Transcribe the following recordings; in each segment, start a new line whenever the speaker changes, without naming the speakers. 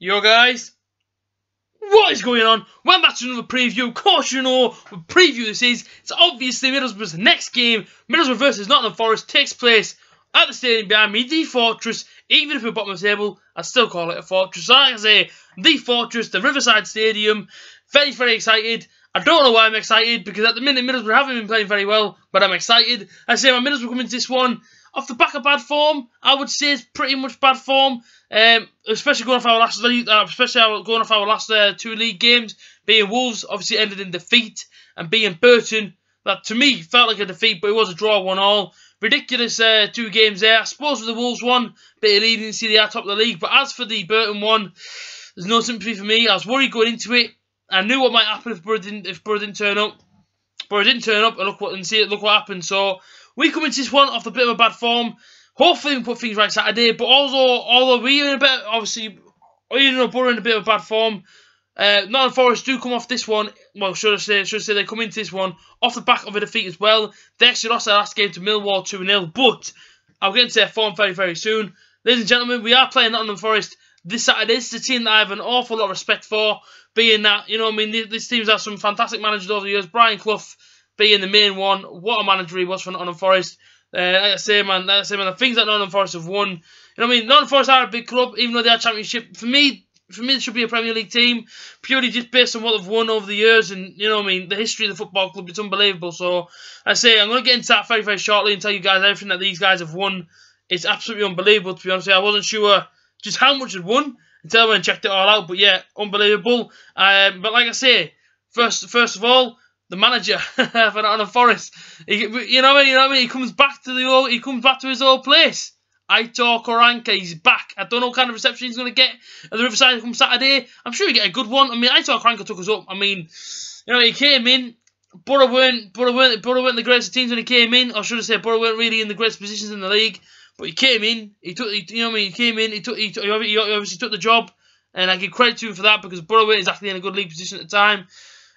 Yo guys, what is going on? Welcome back to another preview. Of course you know what preview this is. It's obviously Middlesbrough's next game. Middlesbrough versus Nottingham Forest takes place at the stadium behind me, the Fortress. Even if we're bottom of the table, I still call it a Fortress. So like I say, the Fortress, the Riverside Stadium. Very, very excited. I don't know why I'm excited, because at the minute Middlesbrough haven't been playing very well, but I'm excited. I say my Middlesbrough coming to this one off the back of bad form. I would say it's pretty much bad form, especially going off our last two league games, being Wolves obviously ended in defeat, and being Burton, that to me felt like a defeat, but it was a draw 1-1. Ridiculous 2 games there. I suppose with the Wolves one, bit of leniency, they are top of the league, but as for the Burton one, there's no sympathy for me. I was worried going into it. I knew what might happen if Borough didn't turn up. Borough didn't turn up, and look what happened. So we come into this one off a bit of a bad form. Hopefully we can put things right Saturday. But also, although we're in a bit, obviously, Borough in a bit of bad form. Nottingham Forest do come off this one. Well, should I say they come into this one off the back of a defeat as well. They actually lost their last game to Millwall 2-0. But I'll get into their form very, very soon. Ladies and gentlemen, we are playing Nottingham Forest this Saturday. This is a team that I have an awful lot of respect for. Being that, you know what I mean, this team's had some fantastic managers over the years. Brian Clough being the main one. What a manager he was for Nottingham Forest. Like I say, man, the things that Nottingham Forest have won. You know what I mean? Nottingham Forest are a big club, even though they are Championship. For me, it should be a Premier League team, purely just based on what they've won over the years, and you know what I mean, the history of the football club. It's unbelievable. So I say I'm going to get into that very, very shortly and tell you guys everything that these guys have won. It's absolutely unbelievable, to be honest with you. I wasn't sure just how much they'd won until I went and checked it all out, but yeah, unbelievable. But like I say, first of all, the manager for Nottingham Forest, you know what I mean? He comes back to his old place. A.J.T, Karanka, he's back. I don't know what kind of reception he's going to get at the Riverside come Saturday. I'm sure he'll get a good one. I mean, A.J.T Karanka took us up. I mean, you know, he came in. Borough weren't the greatest teams when he came in, or should I say, Borough weren't really in the greatest positions in the league. But he came in, he obviously took the job, and I give credit to him for that, because Borough weren't exactly in a good league position at the time.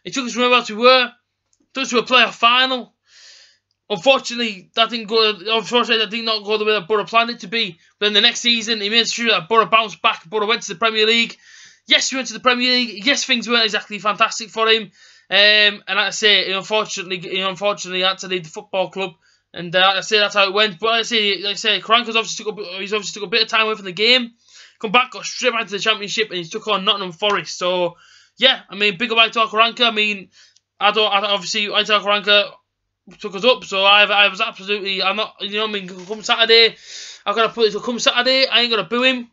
He took us from whereabouts we were, took us to a playoff final. Unfortunately, that did not go the way that Borough planned it to be. But then the next season, he made sure that Borough bounced back. Borough went to the Premier League. Yes, he went to the Premier League. Yes, things weren't exactly fantastic for him. And like I say, unfortunately, he had to leave the football club. And like I say, that's how it went. But like I say, Karanka's obviously took a bit of time away from the game. Come back, got straight back to the Championship, and he took on Nottingham Forest. So yeah, I mean, big up A.J.T Karanka. I mean, obviously A.J.T Karanka took us up. So I was absolutely, I'm not, you know what I mean. Come Saturday, I gotta put it. So come Saturday, I ain't gonna boo him.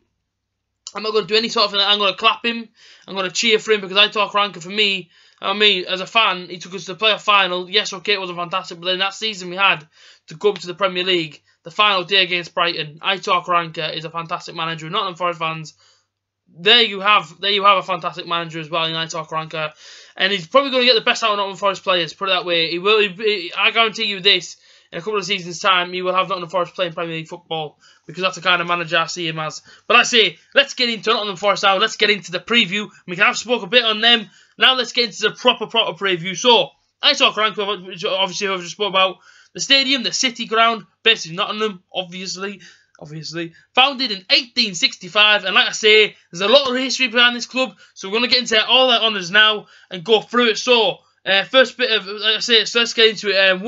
I'm not gonna do any sort of thing. I'm gonna clap him. I'm gonna cheer for him, because A.J.T Karanka, for me, I mean, as a fan, he took us to the playoff final. Yes, okay, it wasn't fantastic, but then that season we had to go up to the Premier League, the final day against Brighton. A.J.T Karanka is a fantastic manager. Nottingham Forest fans, there you have a fantastic manager as well in A.J.T Karanka, and he's probably going to get the best out of Nottingham Forest players. Put it that way, he will. I guarantee you this: in a couple of seasons' time, he will have Nottingham Forest playing Premier League football, because that's the kind of manager I see him as. But I say, let's get into Nottingham Forest now. Let's get into the preview. We can have spoke a bit on them. Now let's get into the proper preview. So, A.J.T Karanka, which obviously I've just spoke about. The stadium, the City Ground, based in Nottingham, obviously. Founded in 1865, and like I say, there's a lot of history behind this club, so we're going to get into all their honours now and go through it. So, first bit of, like I say, so let's get into it.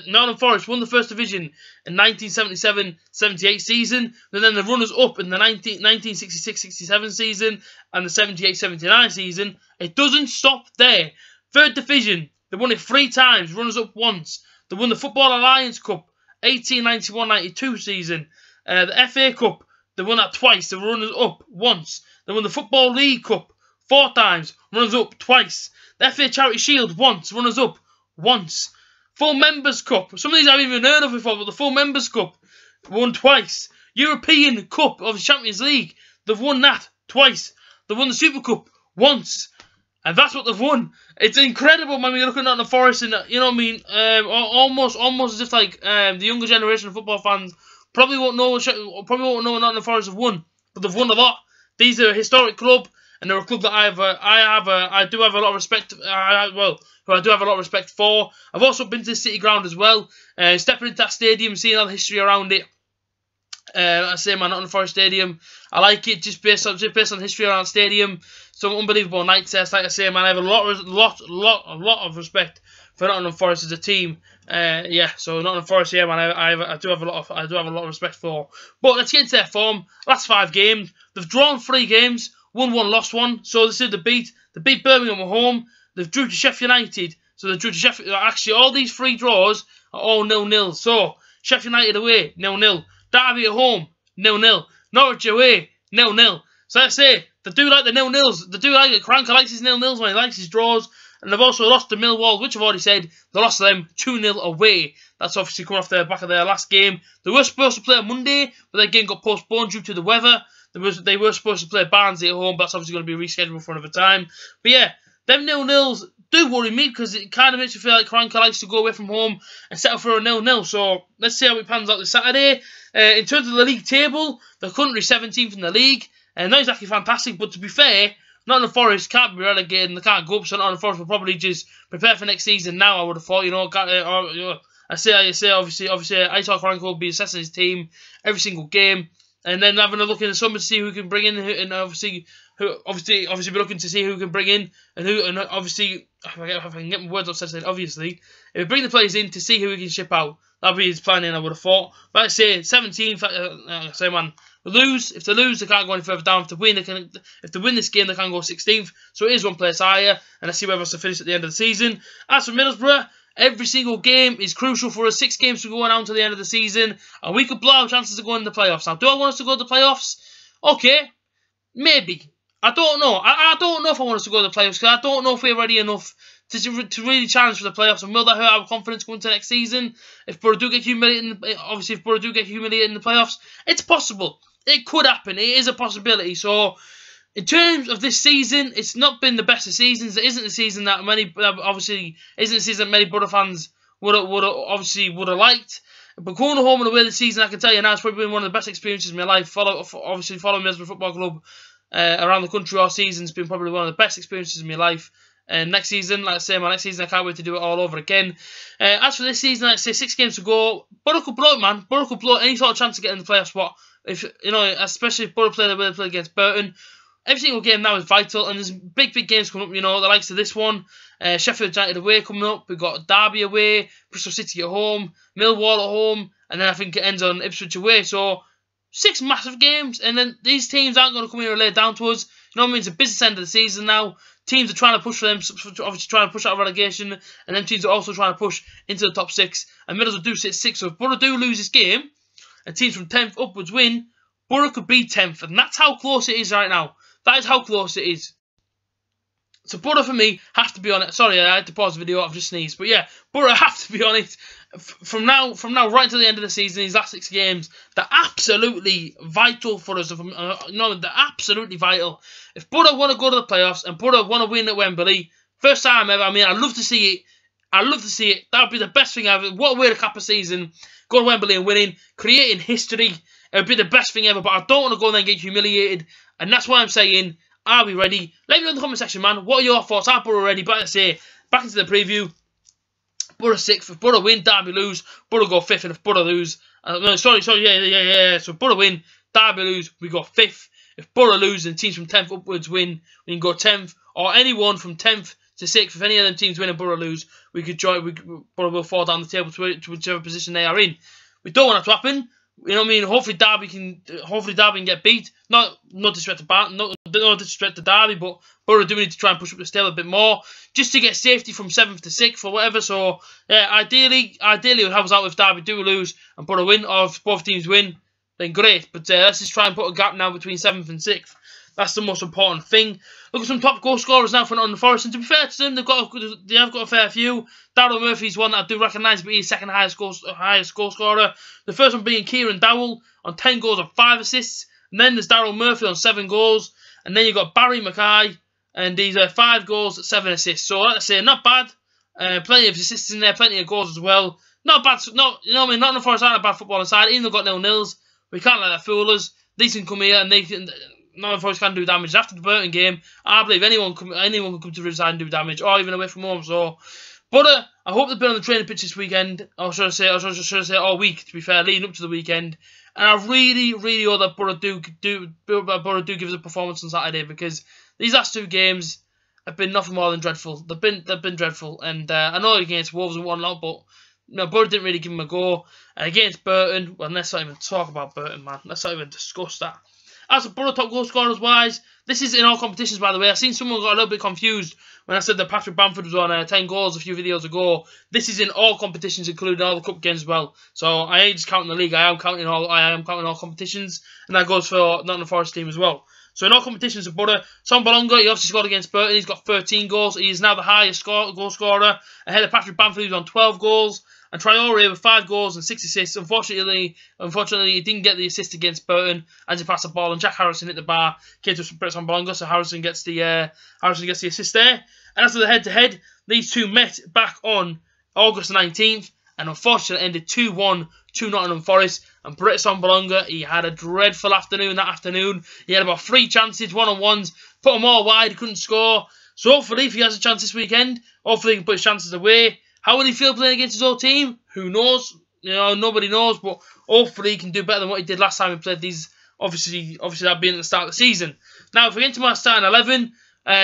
Nottingham Forest won the First Division in 1977-78 season, and then the runners-up in the 1966-67 season and the 78-79 season. It doesn't stop there. Third Division, they won it 3 times, runners-up once. They won the Football Alliance Cup, 1891-92 season. The FA Cup, they won that twice. They were runners-up once. They won the Football League Cup 4 times, runners-up twice. The FA Charity Shield once, runners-up once. Full Members Cup, some of these I've even heard of before, but the Full Members Cup, won twice. European Cup of the Champions League, they've won that twice. They won the Super Cup once. And that's what they've won. It's incredible, man. You're looking at the Forest, and you know what I mean. Almost as if like the younger generation of football fans probably won't know what Nottingham Forest have won, but they've won a lot. These are a historic club, and they're a club that I do have a lot of respect. Who I do have a lot of respect for. I've also been to the City Ground as well, stepping into that stadium, seeing all the history around it. I say my Nottingham Forest Stadium. I like it just based on the history around the stadium. Some unbelievable nights there. Like I say, man, I have a lot of respect for Nottingham Forest as a team. Yeah, so Nottingham Forest, yeah, man, I do have a lot of respect for. But let's get into their form. Last 5 games, they've drawn 3 games, won 1, lost 1. So this is the beat. They beat Birmingham at home. They've drew to Sheffield United. So they drew to Sheffield. Actually, all these 3 draws are all 0-0. So Sheffield United away, 0-0. Derby at home, 0-0. Norwich away, 0-0. So let's say they do like the 0-0s. They do like it. Karanka likes his 0-0s when he likes his draws. And they've also lost to Millwall, which I've already said. They lost to them 2-0 away. That's obviously coming off the back of their last game. They were supposed to play on Monday, but their game got postponed due to the weather. They were supposed to play Barnsley at home, but that's obviously going to be rescheduled for another time. But yeah, them 0-0s do worry me because it kind of makes you feel like Karanka likes to go away from home and settle for a 0-0. So let's see how it pans out this Saturday. In terms of the league table, they're currently 17th in the league. Not exactly fantastic, but to be fair, Nottingham Forest can't be relegated and they can't go up, so Nottingham Forest will probably just prepare for next season now, I would have thought, I say, obviously, Aitor Karanka will be assessing his team every single game, and then having a look in the summer to see who can bring in, and obviously be looking to see who can bring in, and obviously, if I can get my words up, obviously, if we bring the players in to see who we can ship out, that'd be his planning, I would have thought. But let's say 17th, man, if they lose, they can't go any further down. If they win this game, they can go 16th. So it is one place higher, and let's see where else to finish at the end of the season. As for Middlesbrough, every single game is crucial for us. 6 games to go on to the end of the season, and we could blow our chances of going in the playoffs. Now, do I want us to go to the playoffs? Okay, maybe. I don't know. I don't know if I want us to go to the playoffs because I don't know if we're ready enough to really challenge for the playoffs, and will that hurt our confidence going into next season? If Borough do get humiliated, obviously if Borough do get humiliated in the playoffs, it's possible. It could happen. It is a possibility. So, in terms of this season, it's not been the best of seasons. It isn't the season that many Borough fans would have liked. But going home and away this season, I can tell you now, it's probably been one of the best experiences of my life. Following Middlesbrough Football Club around the country all season has been probably one of the best experiences of my life. And next season, like I say, next season I can't wait to do it all over again. As for this season, like I say, 6 games to go. Borough could blow it, man. Borough could blow any sort of chance to get in the playoff spot. Especially if Borough play the way they play against Burton. Every single game now is vital, and there's big games coming up. The likes of this one, Sheffield United away coming up. We've got Derby away, Bristol City at home, Millwall at home, and then I think it ends on Ipswich away. So 6 massive games, and then these teams aren't going to come here and lay down to us. You know what I mean? It's a business end of the season now. Teams are trying to push for them, obviously trying to push out of relegation, and then teams are also trying to push into the top 6. And Middlesbrough do sit 6, so if Borough do lose this game, and teams from 10th upwards win, Borough could be 10th, and that's how close it is right now. That is how close it is. So Borough for me have to be on it. Sorry, I had to pause the video. I've just sneezed, but yeah, Borough have to be on it from now right until the end of the season. These last 6 games, they're absolutely vital for us. They're absolutely vital. If Borough want to go to the playoffs and Borough want to win at Wembley, first time ever. I mean, I'd love to see it. I'd love to see it. That would be the best thing ever. What a way to cap a season. Go to Wembley and winning, creating history. It would be the best thing ever. But I don't want to go there and get humiliated. And that's why I'm saying, are we ready? Let me know in the comment section, man. What are your thoughts? Are Borough ready? But I say, back into the preview. Borough 6th. If Borough win, Derby lose. Borough go 5th. And if Borough lose... yeah. So Borough win, Derby lose, we go 5th. If Borough lose and teams from 10th upwards win, we can go 10th. Or anyone from 10th to 6th. If any of them teams win and Borough lose, we could join. Borough will fall down the table to whichever position they are in. We don't want that to happen. You know what I mean? Hopefully Derby can get beat. No disrespect to Derby, but Borough do need to try and push up the table a bit more, just to get safety from 7th to 6th or whatever. So yeah, ideally it would help us out if Derby do lose and Borough win, or if both teams win, then great. But let's just try and put a gap now between 7th and 6th. That's the most important thing. Look at some top goal scorers now for Nottingham Forest, and to be fair to them, they have got a fair few. Darryl Murphy's one that I do recognise, but he's second highest goal scorer. The first one being Kieran Dowell on 10 goals and 5 assists. And then there's Darryl Murphy on 7 goals. And then you've got Barry Mackay, and he's 5 goals, 7 assists. So like I say, not bad. Plenty of assists in there, plenty of goals as well. Not bad. You know what I mean? Nottingham Forest aren't a bad footballing side. Even though they've got 0-0s, we can't let that fool us. They can come here and they can. Nottingham Forest can do damage. After the Burton game, I believe anyone can come to Riverside and do damage, or even away from home. So, but I hope they've been on the training pitch this weekend, or should I say all week, to be fair, leading up to the weekend. And I really, really hope that Borough do give us a performance on Saturday, because these last 2 games have been nothing more than dreadful. They've been dreadful, and I know against Wolves and whatnot, but Borough didn't really give them a go. And against Burton, well, let's not even talk about Burton, man. Let's not even discuss that. As for Borough top goal scorers wise, this is in all competitions, by the way. I've seen someone got a little bit confused when I said that Patrick Bamford was on 10 goals a few videos ago. This is in all competitions, including all the cup games as well. So I ain't just counting the league. I am counting all competitions, and that goes for Nottingham Forest team as well. So in all competitions of Borough, Tom Bolonga, he obviously scored against Burton. He's got 13 goals. He is now the highest goal scorer, ahead of Patrick Bamford, who's on 12 goals. And Traore with 5 goals and 6 assists. Unfortunately, he didn't get the assist against Burton as he passed the ball, and Jack Harrison hit the bar. Came to Tom Bolonga, so Harrison gets the assist there. And as for the head-to-head, these two met back on August 19th, and unfortunately ended 2-1 to Nottingham Forest. And Tom Bolonga, he had a dreadful afternoon that afternoon. He had about 3 chances, one-on-ones, put them all wide, he couldn't score. So hopefully, if he has a chance this weekend, hopefully he can put his chances away. How will he feel playing against his old team? Who knows? Nobody knows, but hopefully he can do better than what he did last time he played these. Obviously that being at the start of the season. Now, if we get into my starting 11,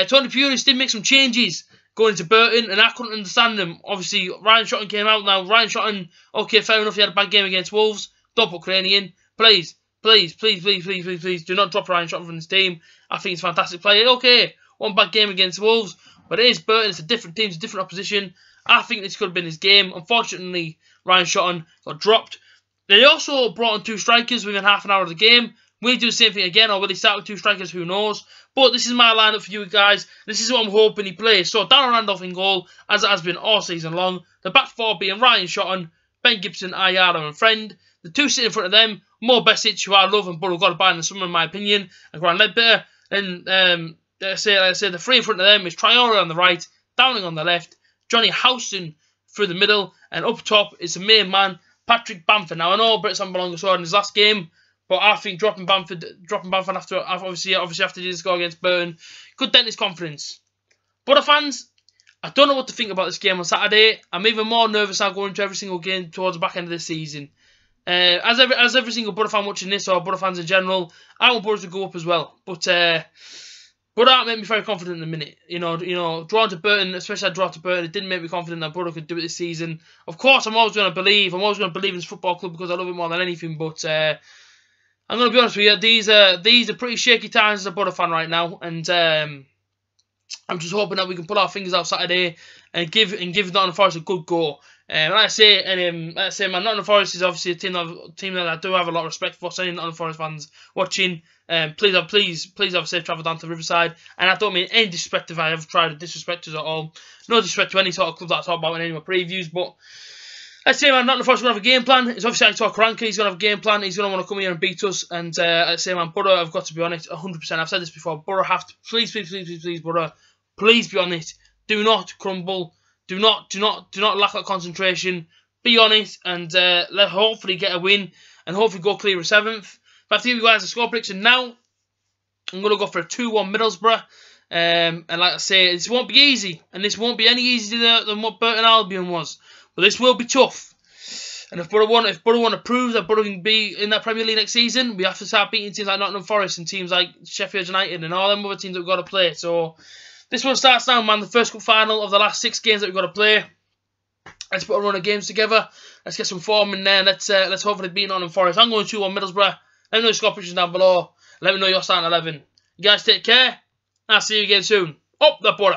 Tony Pulis did make some changes going into Burton, and I couldn't understand them. Obviously, Ryan Shotton came out. Now, Ryan Shotton, okay, fair enough, he had a bad game against Wolves. Don't put Craney in. Please, do not drop Ryan Shotton from this team. I think he's a fantastic player. Okay, one bad game against Wolves, but it is Burton. It's a different team, it's a different opposition. I think this could have been his game. Unfortunately, Ryan Shotton got dropped. They also brought on 2 strikers within half an hour of the game. Will he do the same thing again, or will he start with 2 strikers? Who knows? But this is my lineup for you guys. This is what I'm hoping he plays. So, Darren Randolph in goal, as it has been all season long. The back 4 being Ryan Shotton, Ben Gibson, Ayala and Friend. The 2 sitting in front of them, Mo Besic, who I love and Borough got to buy in the summer, in my opinion, and Grant Ledbetter. And like I say, the 3 in front of them is Traore on the right, Downing on the left, Johnny Howson through the middle, and up top is the main man, Patrick Bamford. Now, I know Britain Bolonga scored in his last game, but I think dropping Bamford after obviously after he score against Burton could dent his confidence. Borough fans, I don't know what to think about this game on Saturday. I'm even more nervous now going into every single game towards the back end of this season. As every single Borough fan watching this, or Borough fans in general, I want Borough to go up as well. But that made me very confident in a minute. Drawing to Burton, especially that draw to Burton, it didn't make me confident that Borough could do it this season. Of course, I'm always going to believe. I'm always going to believe in this football club because I love it more than anything. But I'm going to be honest with you, these are pretty shaky times as a Borough fan right now, and I'm just hoping that we can pull our fingers out Saturday and give Nottingham Forest a good go. Like I say, man, Nottingham Forest is obviously a team that I do have a lot of respect for. So any Nottingham Forest fans watching, please have a safe travel down to Riverside. And I don't mean any disrespect if I ever tried to disrespect us at all. No disrespect to any sort of club that I talk about in any of my previews, but I say, man, Nottingham Forest is going to have a game plan. It's obviously like karanka. He's going to have a game plan. He's going to want to come here and beat us. And I say, man, Borough, I've got to be on it 100%. I've said this before. Borough have to, please, Borough, please be on it. Do not crumble. Do not lack that concentration. Be on it, and let's hopefully get a win, and hopefully go clear of 7th. But I give you guys a score prediction now. I'm going to go for a 2-1 Middlesbrough. And like I say, this won't be easy, and this won't be any easier than what Burton Albion was. But this will be tough. And if Borough want to prove that Borough can be in that Premier League next season, we have to start beating teams like Nottingham Forest and teams like Sheffield United and all them other teams that we've got to play. So this one starts now, man. The first cup final of the last 6 games that we've got to play. Let's put a run of games together. Let's get some form in there. Let's hopefully beat Nottingham Forest. I'm going 2-1 Middlesbrough. Let me know your score predictions down below. Let me know your starting 11. You guys take care. I'll see you again soon. Up the Borough.